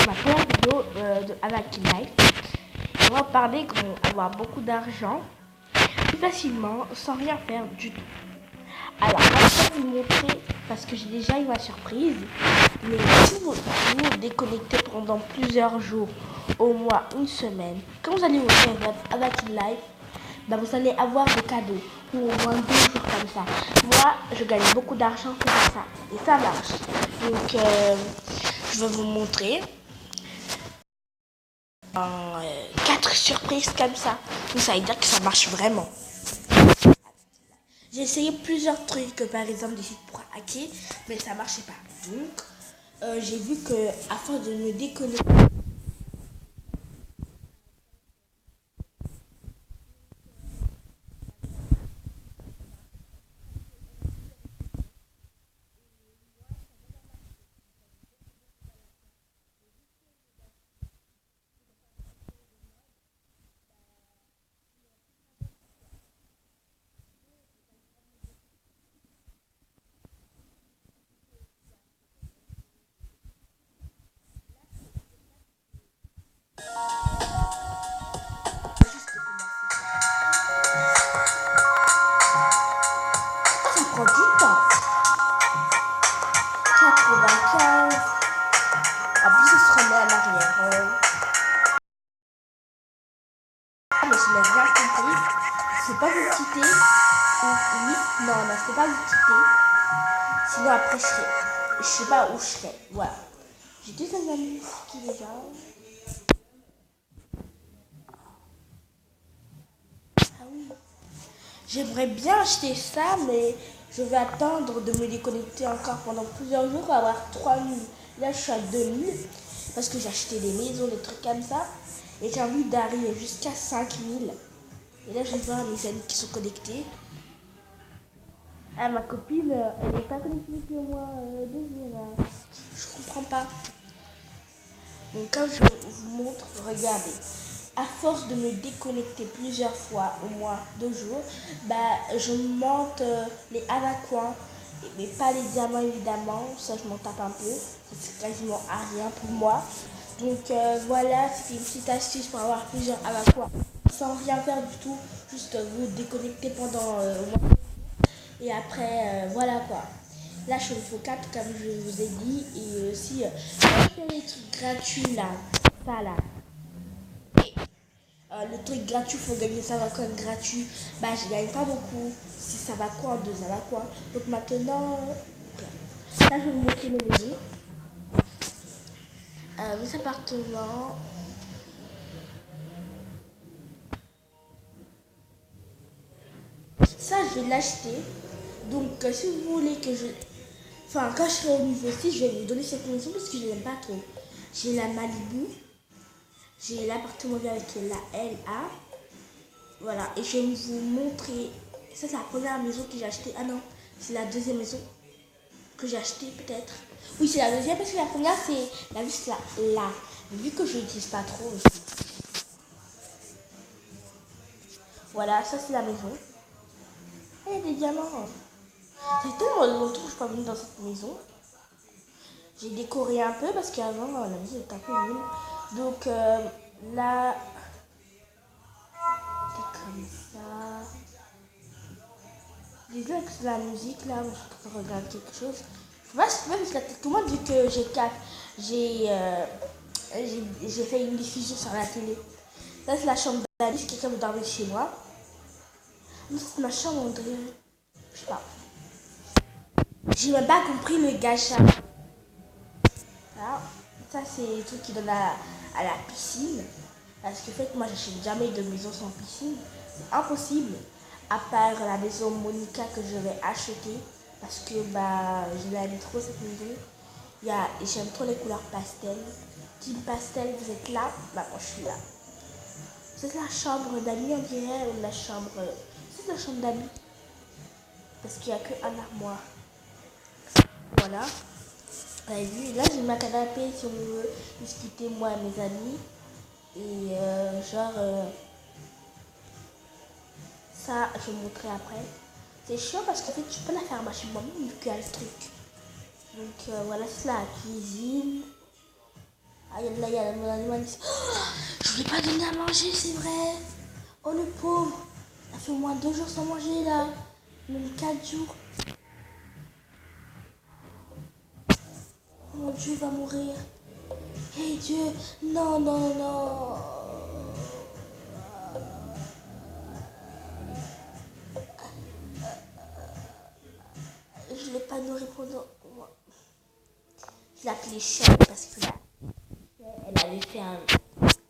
ma première vidéo de Anakin Life. On va parler comment avoir beaucoup d'argent plus facilement sans rien faire du tout. Alors, je vais pas vous montrer parce que j'ai déjà eu ma surprise. Mais si vous vous déconnectez pendant plusieurs jours, au moins une semaine, quand vous allez ouvrir votre Anakin Life, ben vous allez avoir des cadeaux ou au moins 2 jours comme ça. Moi, je gagne beaucoup d'argent pour ça et ça marche. Donc, je vais vous montrer 4 surprises comme ça. Donc, ça veut dire que ça marche vraiment. J'ai essayé plusieurs trucs, par exemple des sites pour hacker, mais ça marchait pas. Donc, j'ai vu que à force de me déconnecter. Ça prend du temps. 95. En plus, ça se remet en arrière. Mais je n'ai rien compris. C'est pas vous quitter. Oui, non, c'est pas vous quitter. Sinon, après, je sais pas où je serais. Voilà. J'ai 2 amis qui déjà. Ah oui. J'aimerais bien acheter ça, mais je vais attendre de me déconnecter encore pendant plusieurs jours pour avoir 3000. Là, je suis à 2000 parce que j'ai acheté des maisons, des trucs comme ça. Et j'ai envie d'arriver jusqu'à 5000. Et là, je vais voir mes amis qui sont connectés. Ah, ma copine, elle n'est pas connectée que moi. Je comprends pas. Donc, quand je vous montre, regardez. À force de me déconnecter plusieurs fois, au moins 2 jours, bah, je monte les anacoins, mais pas les diamants évidemment. Ça, je m'en tape un peu. C'est quasiment à rien pour moi. Donc voilà, c'était une petite astuce pour avoir plusieurs anacoins sans rien faire du tout. Juste vous déconnecter pendant au moins. Et après, voilà quoi. Là, je suis au 4 comme je vous ai dit. Et aussi, les trucs gratuits là. Ça là. Le truc gratuit, il faut gagner ça va coin gratuit. Bah, je gagne pas beaucoup. Si ça va quoi, 2 ça va quoi. Donc maintenant, là, je vais vous montrer mes maisons. Mes appartements. Ça, je vais l'acheter. Donc, si vous voulez que je. Enfin, quand je serai au niveau 6, je vais vous donner cette maison parce que je l'aime pas trop. J'ai la Malibu. J'ai l'appartement avec la LA. Voilà, et je vais vous montrer. Ça, c'est la première maison que j'ai achetée. Ah non, c'est la deuxième maison que j'ai achetée, peut-être. Oui, c'est la deuxième parce que la première, c'est la vis là. Vu que je l'utilise pas trop aussi. Voilà, ça, c'est la maison. Et il y a des diamants. C'est tellement longtemps que je suis pas venue dans cette maison. J'ai décoré un peu parce qu'avant, la maison était un peu nulle. Donc, là, c'est comme ça. J'ai vu avec la musique là, je suis en train de regarder quelque chose. Je sais pas si tout le monde dit que j'ai fait une diffusion sur la télé. Là c'est la chambre d'Alice, si quelqu'un veut dormir chez moi. Là c'est ma chambre, on dirait. Je sais pas. J'ai même pas compris le gacha. Voilà. Ça c'est le truc qui donne à la piscine. Parce que en fait moi j'achète jamais de maison sans piscine. C'est impossible. À part la maison Monica que je vais acheter. Parce que bah, je l'aime trop cette maison. J'aime trop les couleurs pastel. Team pastel, vous êtes là? Bah moi je suis là. C'est la chambre d'amis, on dirait, ou la chambre. C'est la chambre d'amis. Parce qu'il n'y a qu'un armoire. Voilà. Vous avez vu, là j'ai ma canapé si on veut discuter moi et mes amis. Et ça, je vais vous montrer après. C'est chiant parce qu'en fait, tu peux la faire marcher moi-même vu qu'il y a le truc. Donc voilà, c'est la cuisine. Ah, il y a là, il y a mon animal qui dit, oh, je ne vais pas donner à manger, c'est vrai. Oh, le pauvre. Ça fait au moins 2 jours sans manger, là. Même 4 jours. Oh mon Dieu, il va mourir. Hey Dieu, non, non, non. Je ne l'ai pas nourri pendant... Je l'ai appelé Shay parce que là, elle avait fait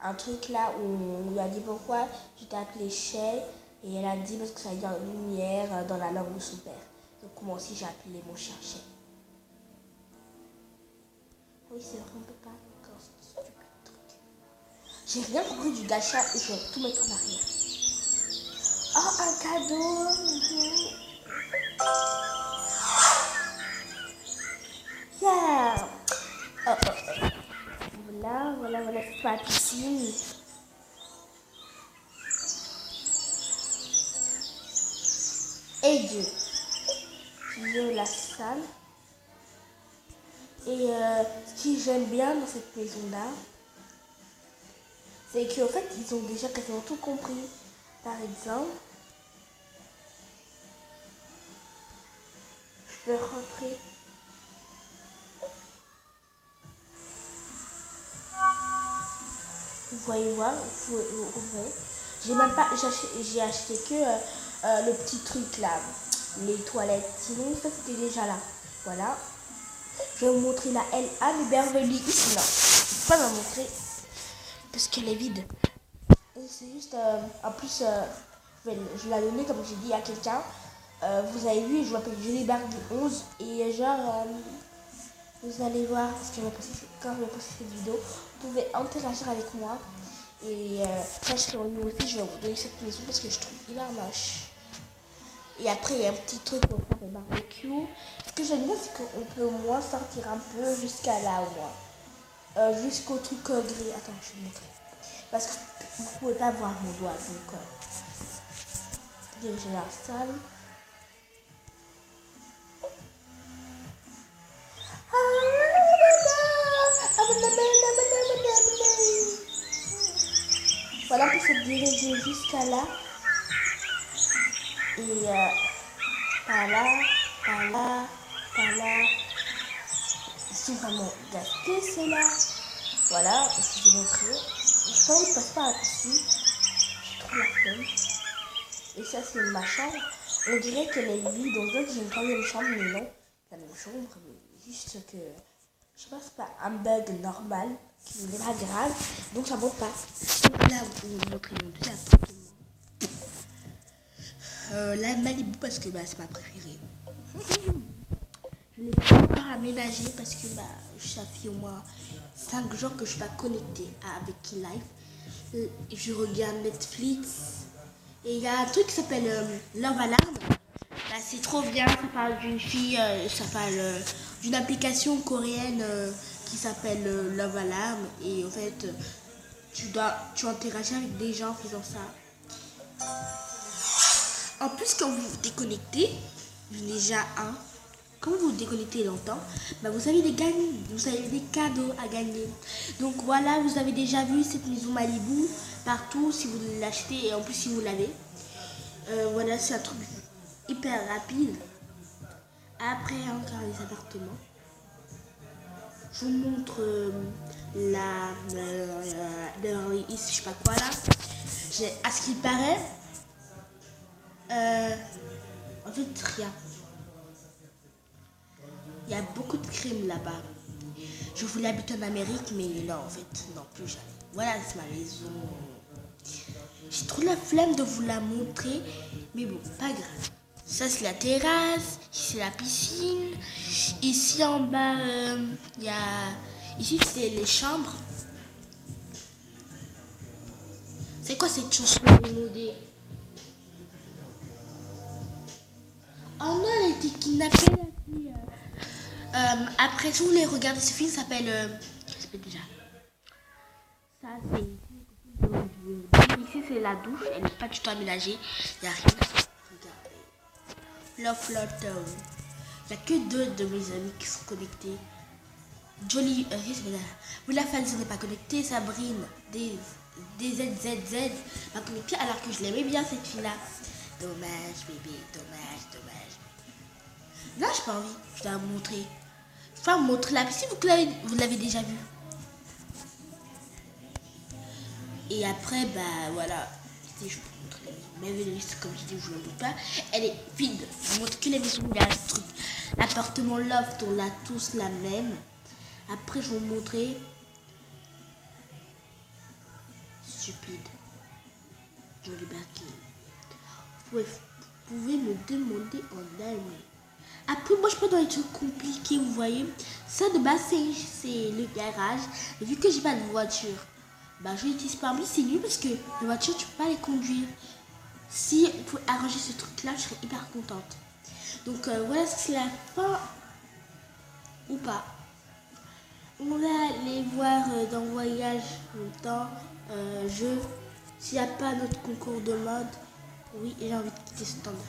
un truc là où on lui a dit pourquoi je t'ai appelé Shay. Et elle a dit parce que ça veut dire lumière dans la langue de son père. Donc moi aussi j'ai appelé mon chien Shay. Oui, c'est vrai, on peut pas encore ce stupide truc. J'ai rien compris du gacha et je vais tout mettre en arrière. Oh, un cadeau. Yeah. Oh, oh, oh. Voilà, c'est ma piscine. Et Dieu. J'ai la salle. Et ce que j'aime bien dans cette maison-là, c'est qu'en fait, ils ont déjà quasiment tout compris. Par exemple, je peux rentrer. Vous voyez voir, vous ouvrez. J'ai même pas, j'ai acheté que le petit truc là, les toilettes. Sinon, ça c'était déjà là. Voilà. Je vais vous montrer la LA de Beverly Hills. Non, je ne peux pas la montrer parce qu'elle est vide. C'est juste, en plus, je l'ai donné comme j'ai dit à quelqu'un. Vous avez vu, je m'appelle Julie Barre du 11 et genre, vous allez voir parce que quand je vais poster cette vidéo, vous pouvez interagir avec moi. Et quand je serai en ligne aussi, je vais vous donner cette maison parce que je trouve hyper moche. Et après, il y a un petit truc pour faire le barbecue. Ce que j'aime bien, c'est qu'on peut au moins sortir un peu jusqu'à là, au moins. Jusqu'au truc gris. Attends, je vais vous montrer. Parce que vous ne pouvez pas voir mon doigt. Donc, diriger la salle. Voilà, on peut se diriger jusqu'à là. Et par là. Ils sont vraiment gâtés, ceux-là. Voilà, je vais montrer. Je pense qu'ils passent pas à la piscine. J'ai trop la flemme. Et ça, c'est ma chambre. On dirait qu'elle est vide. On dirait que j'ai une troisième chambre, mais non. La même chambre, mais juste que... Je sais pas, c'est pas un bug normal, qui n'est pas grave. Donc ça monte pas. Donc là, vous pouvez montrer mon deuxième appartement. La Malibu parce que c'est ma préférée. Je l'ai pas encore aménagée parce que ça fait au moins 5 jours que je suis pas connectée avec Live. Je regarde Netflix et il y a un truc qui s'appelle Love Alarm. C'est trop bien, ça parle d'une fille, ça parle d'une application coréenne qui s'appelle Love Alarm et en fait tu interagis avec des gens en faisant ça. En plus, quand vous vous déconnectez, déjà quand vous vous déconnectez longtemps, vous avez des cadeaux à gagner. Donc voilà, vous avez déjà vu cette maison Malibu partout si vous l'achetez et en plus si vous l'avez. Voilà, c'est un truc hyper rapide. Après, encore les appartements. Je vous montre la Beverly Hills, je sais pas quoi là. À ce qu'il paraît, en fait, rien. Il y a beaucoup de crimes là-bas. Je voulais habiter en Amérique, mais non, en fait, non, plus jamais. Voilà, c'est ma maison. J'ai trop la flemme de vous la montrer, mais bon, pas grave. Ça, c'est la terrasse, ici, c'est la piscine. Ici, en bas, il y a... Ici, c'est les chambres. C'est quoi cette chose modée? Oh non, elle a été kidnappée, la fille. Après, si vous voulez regarder ce film, ça s'appelle déjà. Ça, c'est... Ici, c'est la douche. Elle n'est pas du tout aménagée. Il n'y a rien. Regardez. Love Town. Il n'y a que 2 de mes amis qui sont connectés. Jolie, Willa Falz n'est pas connectée, Sabrine, DZZZ m'a connectée alors que je l'aimais bien cette fille-là. Dommage bébé, dommage. Là j'ai pas envie, je dois vous montrer. Je vais vous montrer la piscine, vous l'avez déjà vue. Et après, bah voilà, je peux vous montrer mes listes, comme je dis, je ne vous montre pas. Elle est vide, je vous montre que les maisons, il y a ce truc. L'appartement loft, on l'a tous la même. Après, je vais vous montrer. Stupide. Jolie Berkin. Vous pouvez me demander en allemand. Après, moi, je peux dans les trucs compliqués, vous voyez. Ça, de base, c'est le garage. Et vu que j'ai pas de voiture, bah, je l'utilise pas. Mais c'est nul parce que les voitures, tu peux pas les conduire. Si on pouvait arranger ce truc-là, je serais hyper contente. Donc, voilà, c'est la fin. Ou pas. On va aller voir dans Voyage longtemps, jeu. S'il n'y a pas notre concours de mode, oui, j'ai envie de quitter cet endroit.